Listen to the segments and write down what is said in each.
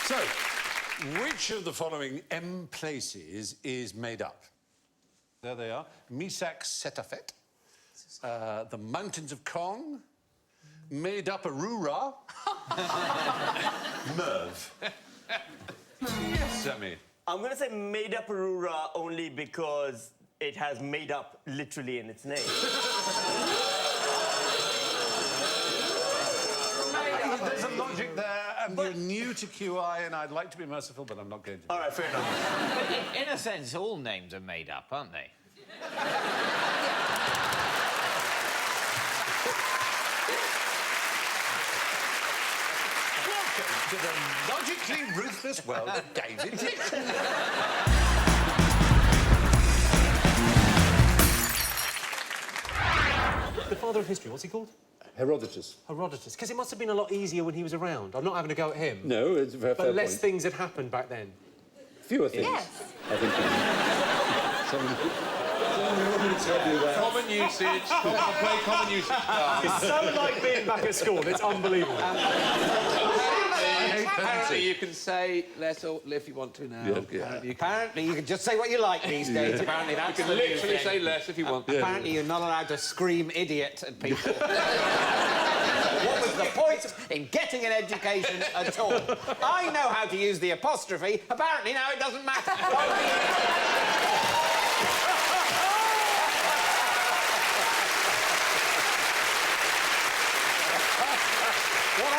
So, which of the following M places is made up? There they are. Misak Setafet, the Mountains of Kong, Made Up Arura, Merv. Yes, Sammy. I'm going to say Made Up Arura only because it has made up literally in its name. There's a logic there, and you're new to QI, and I'd like to be merciful, but I'm not going to. All right, fair enough. But in a sense, all names are made up, aren't they? Welcome to the logically ruthless world of David Nixon. The father of history, what's he called? Herodotus. Herodotus. Because it must have been a lot easier when he was around. I'm not having a go at him. No, it's a fair But less point. things had happened back then. Fewer things. Yes. I think. Someone will tell you that. Common usage. I'll play common usage cards. It's so like being back at school. It's unbelievable. Apparently, you can say less or if you want to now. Yeah. Apparently, you can just say what you like these days. Apparently, that's You can literally say less if you want. Apparently, you're not allowed to scream idiot at people. What was the point in getting an education at all? I know how to use the apostrophe. Apparently, now it doesn't matter. What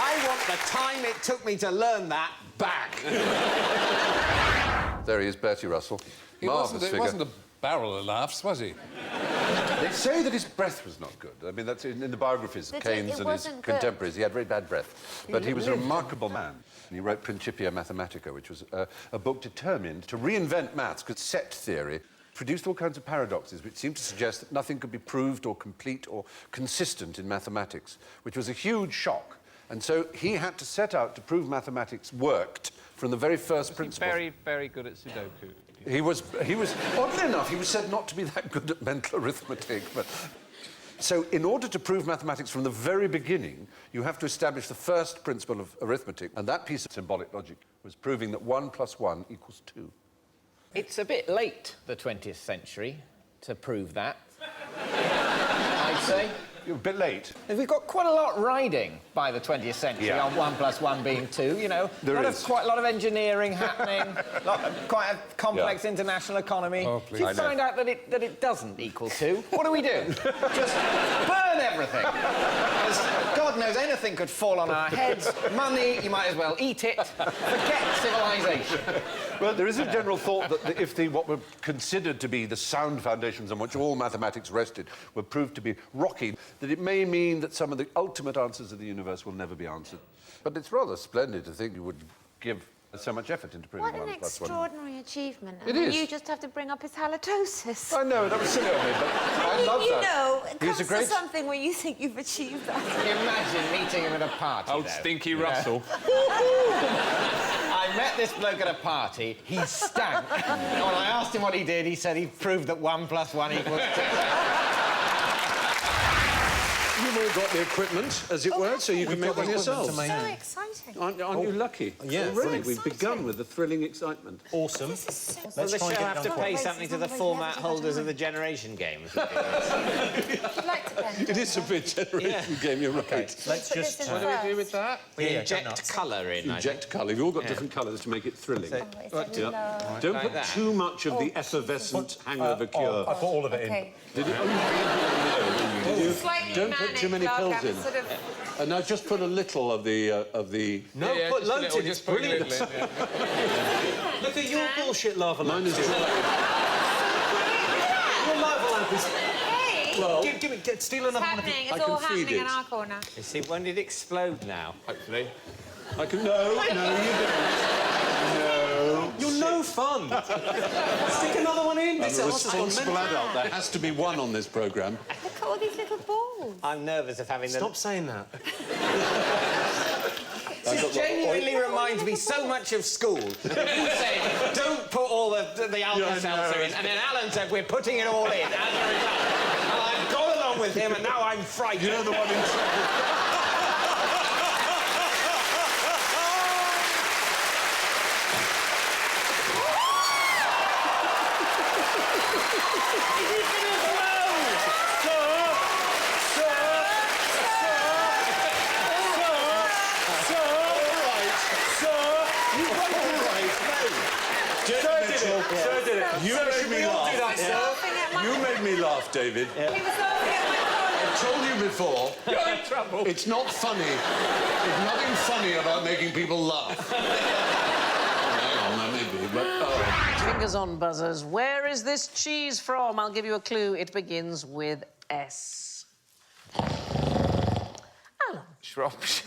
I want the time it took me to learn that back. There he is, Bertie Russell. It Marvellous figure. wasn't a barrel of laughs, was he? They say that his breath was not good. I mean, that's in the biographies of That Keynes it and his wasn't good. contemporaries. He had very bad breath. But he was a remarkable man. And he wrote Principia Mathematica, which was a book determined to reinvent maths, because set theory produced all kinds of paradoxes which seemed to suggest that nothing could be proved or complete or consistent in mathematics, which was a huge shock. And so he had to set out to prove mathematics worked from the very first principle. Very, very good at Sudoku. He was, oddly enough, he was said not to be that good at mental arithmetic, but... So, in order to prove mathematics from the very beginning, you have to establish the first principle of arithmetic, and that piece of symbolic logic was proving that 1 + 1 = 2. It's a bit late, the 20th century, to prove that. I'd say. You're a bit late. We've got quite a lot riding by the 20th century on 1 + 1 being 2, you know. Quite a lot of engineering happening, quite a complex international economy. Oh, If you find out that it doesn't equal 2, what do we do? Just burn everything. 'Cause God knows anything could fall on our heads. Money, you might as well eat it. Forget civilization. Well, there is a general thought that if what were considered to be the sound foundations on which all mathematics rested were proved to be rocky, that it may mean that some of the ultimate answers of the universe will never be answered. But it's rather splendid to think you would give so much effort into proving What 1 an + 1. extraordinary achievement. It I mean, is. You just have to bring up his halitosis. I know, that was silly of me, but I love You that. know, it He's comes a great... to something where you think you've achieved that. Imagine meeting him at a party, Old though. Stinky Russell. I met this bloke at a party. He stank. And when I asked him what he did, he said he proved that 1 + 1 = 2. You've all got the equipment, as it were, so you can make one yourselves. So exciting. Aren't you lucky? Yeah, Already, brilliant. we've begun with the thrilling excitement. Awesome. This is so... Does Let's the try and show get have to down to pay it. something to the format holders of the Generation Games? Would you like to bend It is a bit generation game, you're right. Let's Put this just... in What do we do first. with that? We Yeah, go inject nuts. colour in, I think. Inject colour. You've all got different colours to make it thrilling. Oh, it's a low. Don't Like put that. too much of the effervescent hangover cure. I put all of it in. Okay. Did you? Oh, you did. Slightly Don't put too many manic, pills in. sort of... And now just put a little of the... No, Yeah, put just a loads little, in. It's just put a brilliant. little in, yeah. Look at your bullshit lava lamp. Mine is... Your lava lamp is... Hey! Well, Give me... Steal another one. happening. I It's all can feed happening in it. our corner. You see, when did it explode now, hopefully? I can... No, you don't. You're no fun. Stick another one in. I'm This a house has gone responsible mental. adult. There has to be one on this programme. Look at all these little balls. I'm nervous of having them. Stop saying that. This genuinely reminds me so much of school. You said, don't put all the Alka-Seltzer in, and then Alan said, we're putting it all in as a result. And I've gone along with him, and now I'm frightened. You know the one in trouble. Sir did it. You made me laugh. You made me laugh, David. He was laughing at my collar. I told you before. You're in trouble. It's not funny. There's nothing funny about making people laugh. Hang on, that may be, but... Fingers on buzzers. Where is this cheese from? I'll give you a clue. It begins with S. Alan. Shropshire.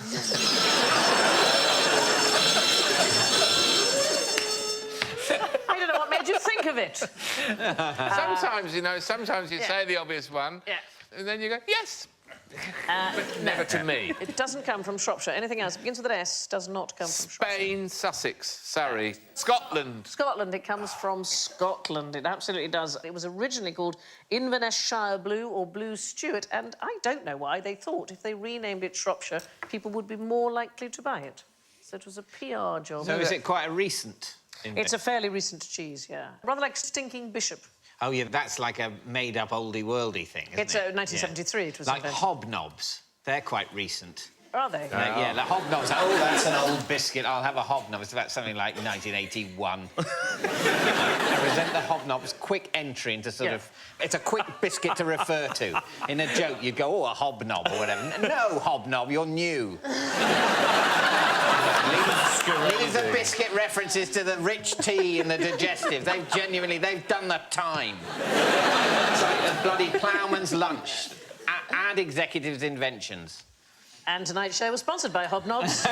I don't know what made you think of it. Sometimes, you know, sometimes you say the obvious one, Yeah. and then you go, yes. But never to me. It doesn't come from Shropshire. Anything else? It begins with an S, does not come from Shropshire. Spain, Sussex, Surrey, Scotland. Scotland. It comes from Scotland. It absolutely does. It was originally called Inverness-shire Blue or Blue Stewart, and I don't know why they thought if they renamed it Shropshire, people would be more likely to buy it. So it was a PR job. So is it quite a recent invention? It's a fairly recent cheese, yeah. Rather like Stinking Bishop. Oh, yeah, that's like a made-up oldie-worldy thing, isn't It's it? 1973 it was Like invented. hobnobs. They're quite recent. Are they? Yeah, the hobnobs. Oh, that's an old biscuit. I'll have a hobnob. It's about something like 1981. I resent the hobnob's quick entry into sort of... It's a quick biscuit to refer to. In a joke, you'd go, oh, a hobnob or whatever. No, hobnob, you're new. Leave the biscuit references to the rich tea and the digestive. They've done the time. It's like a bloody ploughman's lunch. Add executives' inventions. And tonight's show was sponsored by Hobnobs. To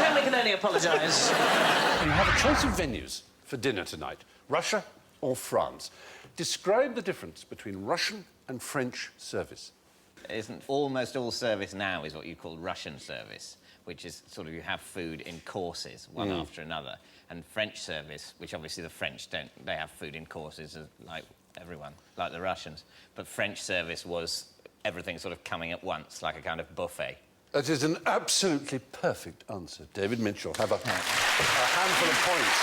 whom we can only apologise. You have a choice of venues for dinner tonight. Russia or France. Describe the difference between Russian and French service. Isn't almost all service now is what you call Russian service, which is sort of you have food in courses, one after another. And French service, which obviously the French don't, they have food in courses like everyone, like the Russians. But French service was everything sort of coming at once, like a kind of buffet. That is an absolutely perfect answer. David Mitchell, have a handful of points.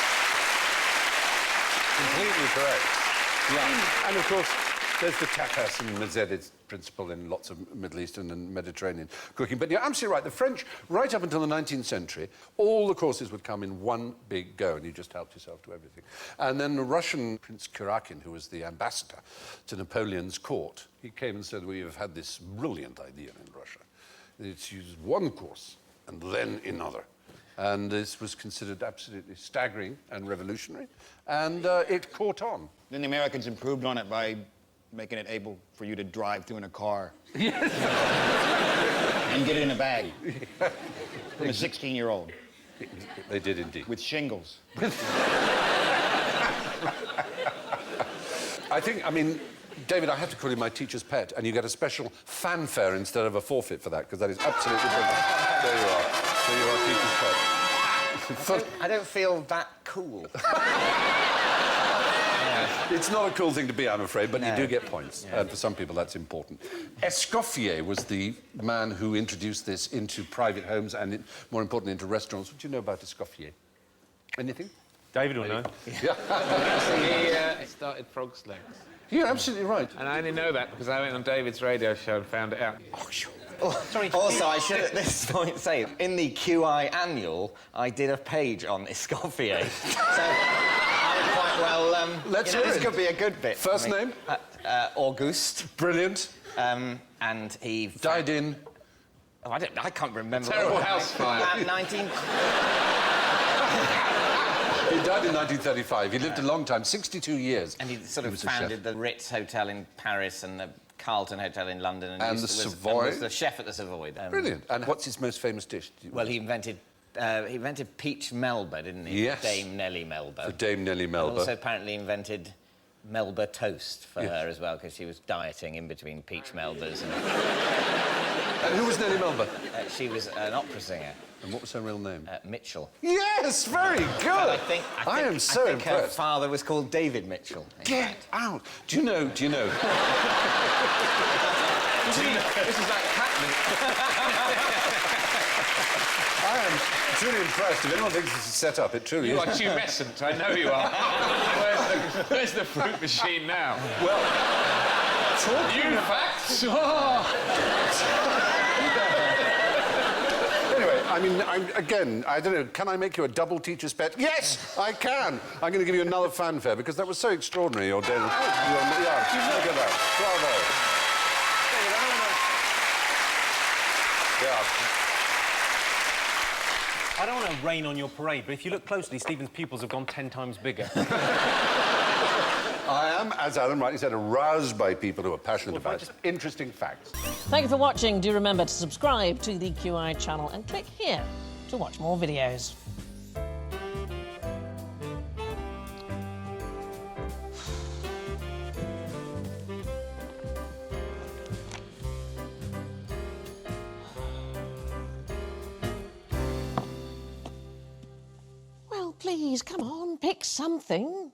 Completely correct. Yeah. And, of course, there's the tapas and Mercedes principle in lots of Middle Eastern and Mediterranean cooking. But you're absolutely right. The French, right up until the 19th century, all the courses would come in one big go, and you just helped yourself to everything. And then the Russian Prince Kurakin, who was the ambassador to Napoleon's court, he came and said, we have had this brilliant idea in Russia. It's used one course and then another. And this was considered absolutely staggering and revolutionary, and it caught on. Then the Americans improved on it by making it able for you to drive through in a car. And get it in a bag. From a 16-year-old. They did indeed. With shingles. I mean, David, I have to call you my teacher's pet, and you get a special fanfare instead of a forfeit for that, because that is absolutely brilliant. There you are. So you are teacher's pet. I don't feel that cool. It's not a cool thing to be, I'm afraid, but you do get points. And for some people, that's important. Escoffier was the man who introduced this into private homes and, more importantly, into restaurants. What do you know about Escoffier? Anything? David will know. Yeah. He started Frog's Legs. You're absolutely right. And I only know that because I went on David's radio show and found it out. Oh, sure. Also, I should at this point say, in the QI annual, I did a page on Escoffier. So I would quite well... Let's hear this it. could be a good bit. First name? Auguste. Brilliant. And he... Died in... Oh, I can't remember. Terrible house fire. 19... He died in 1935. He lived a long time, 62 years. And he sort of was a chef. founded the Ritz Hotel in Paris and the Carlton Hotel in London. And the Savoy. And was the chef at the Savoy. Brilliant. And what's his most famous dish? Well, he invented peach Melba, didn't he? Yes. Dame Nellie Melba. For Dame Nellie Melba. And also apparently invented Melba toast for her as well, because she was dieting in between peach Melbas. And who was Nellie Melba? She was an opera singer. And what was her real name? Mitchell. Yes, very good. I am so I think her impressed. father was called David Mitchell. Get out. Do you know? This is like happening. I am truly impressed. If anyone thinks this is set up, it truly You is. are tumescent, I know you are. Where's the Where's the fruit machine now? Well, New facts? anyway, I mean, again, I don't know, can I make you a double teacher's pet? Yes, I can. I'm going to give you another fanfare because that was so extraordinary, your day. Yeah, look at that. Bravo. Yeah. I don't want to rain on your parade, but if you look closely, Stephen's pupils have gone 10 times bigger. I am, as Alan rightly said, aroused by people who are passionate about interesting facts. Thank you for watching. Do remember to subscribe to the QI channel and click here to watch more videos. Well, please, come on, pick something.